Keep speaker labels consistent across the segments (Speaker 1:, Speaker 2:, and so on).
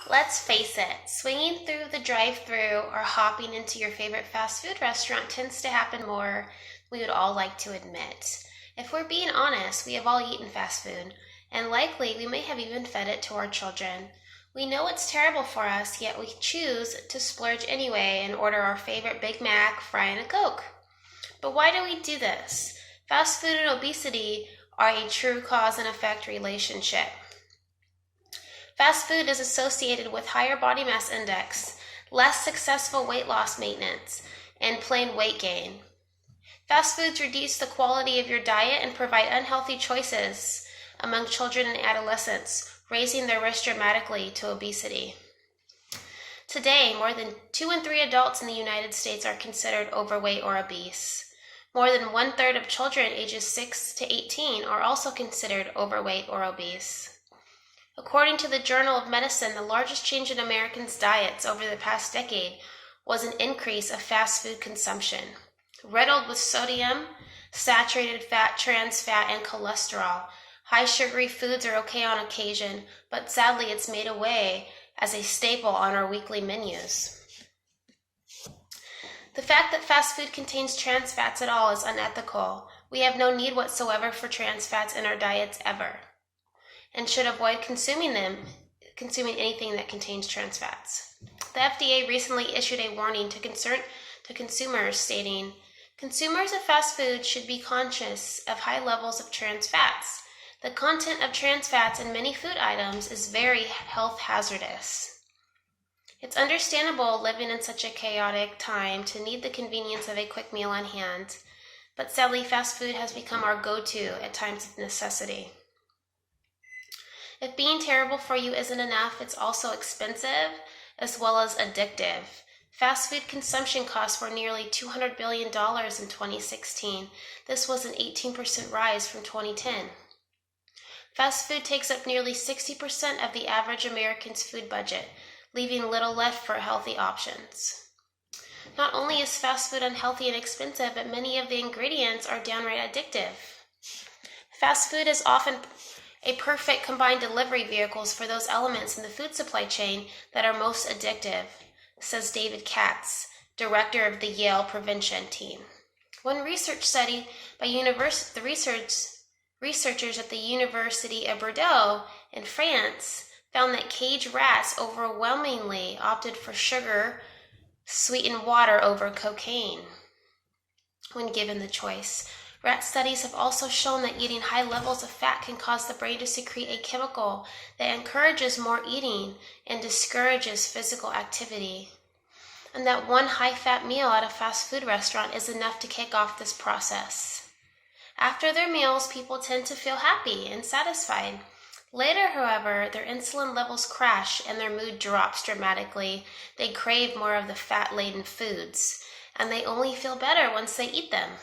Speaker 1: Let's face it, swinging through the drive-thru or hopping into your favorite fast food restaurant tends to happen more than we would all like to admit. If we're being honest, we have all eaten fast food, and likely we may have even fed it to our children. We know it's terrible for us, yet we choose to splurge anyway and order our favorite Big Mac, fry, and a Coke. But why do we do this? Fast food and obesity are a true cause and effect relationship. Fast food is associated with higher body mass index, less successful weight loss maintenance, and plain weight gain. Fast foods reduce the quality of your diet and provide unhealthy choices among children and adolescents, raising their risk dramatically to obesity. Today, more than 2 in 3 adults in the United States are considered overweight or obese. More than 1/3 of children ages 6 to 18 are also considered overweight or obese. According to the Journal of Medicine, the largest change in Americans' diets over the past decade was an increase of fast food consumption. Riddled with sodium, saturated fat, trans fat, and cholesterol, high sugary foods are okay on occasion, but sadly it's made away as a staple on our weekly menus. The fact that fast food contains trans fats at all is unethical. We have no need whatsoever for trans fats in our diets ever, and should avoid consuming anything that contains trans fats. The FDA recently issued a warning to consumers stating, consumers of fast food should be conscious of high levels of trans fats. The content of trans fats in many food items is very health hazardous. It's understandable living in such a chaotic time to need the convenience of a quick meal on hand, but sadly fast food has become our go-to at times of necessity. If being terrible for you isn't enough, it's also expensive as well as addictive. Fast food consumption costs were nearly $200 billion in 2016. This was an 18% rise from 2010. Fast food takes up nearly 60% of the average American's food budget, leaving little left for healthy options. Not only is fast food unhealthy and expensive, but many of the ingredients are downright addictive. Fast food is often a perfect combined delivery vehicles for those elements in the food supply chain that are most addictive, says David Katz, director of the Yale Prevention Team. One research study by researchers at the University of Bordeaux in France found that cage rats overwhelmingly opted for sugar-sweetened water over cocaine when given the choice. Rat studies have also shown that eating high levels of fat can cause the brain to secrete a chemical that encourages more eating and discourages physical activity, and that one high-fat meal at a fast food restaurant is enough to kick off this process. After their meals, people tend to feel happy and satisfied. Later, however, their insulin levels crash and their mood drops dramatically. They crave more of the fat-laden foods, and they only feel better once they eat them.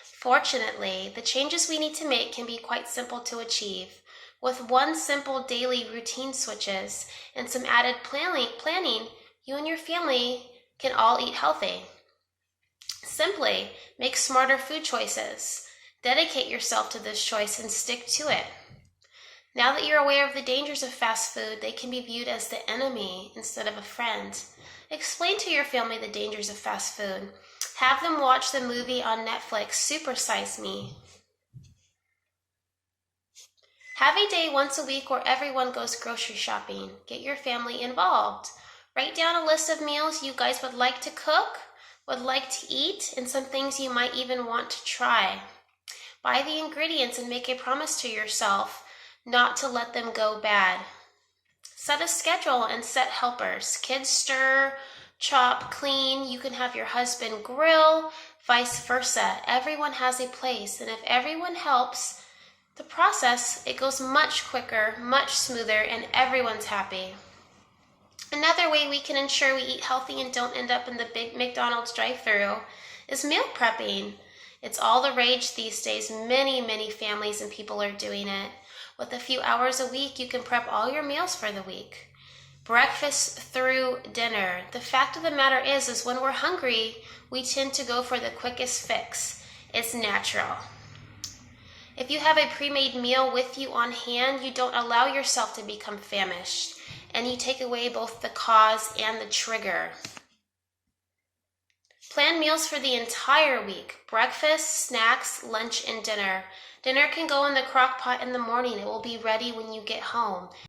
Speaker 1: Fortunately, the changes we need to make can be quite simple to achieve. With one simple daily routine switches and some added planning, you and your family can all eat healthy. Simply make smarter food choices. Dedicate yourself to this choice and stick to it. Now that you're aware of the dangers of fast food, they can be viewed as the enemy instead of a friend. Explain to your family the dangers of fast food. Have them watch the movie on Netflix, Super Size Me. Have a day once a week where everyone goes grocery shopping. Get your family involved. Write down a list of meals you guys would like to cook, would like to eat, and some things you might even want to try. Buy the ingredients and make a promise to yourself not to let them go bad. Set a schedule and set helpers. Kids stir, chop, clean. You can have your husband grill, vice versa. Everyone has a place, and if everyone helps the process, it goes much quicker, much smoother, and everyone's happy. Another way we can ensure we eat healthy and don't end up in the big McDonald's drive-thru is meal prepping. It's all the rage these days. Many families and people are doing it. With a few hours a week, you can prep all your meals for the week. Breakfast through dinner. The fact of the matter is when we're hungry, we tend to go for the quickest fix. It's natural. If you have a pre-made meal with you on hand, you don't allow yourself to become famished. and you take away both the cause and the trigger. Plan meals for the entire week: breakfast, snacks, lunch, and dinner. Dinner can go in the crock pot in the morning. It will be ready when you get home.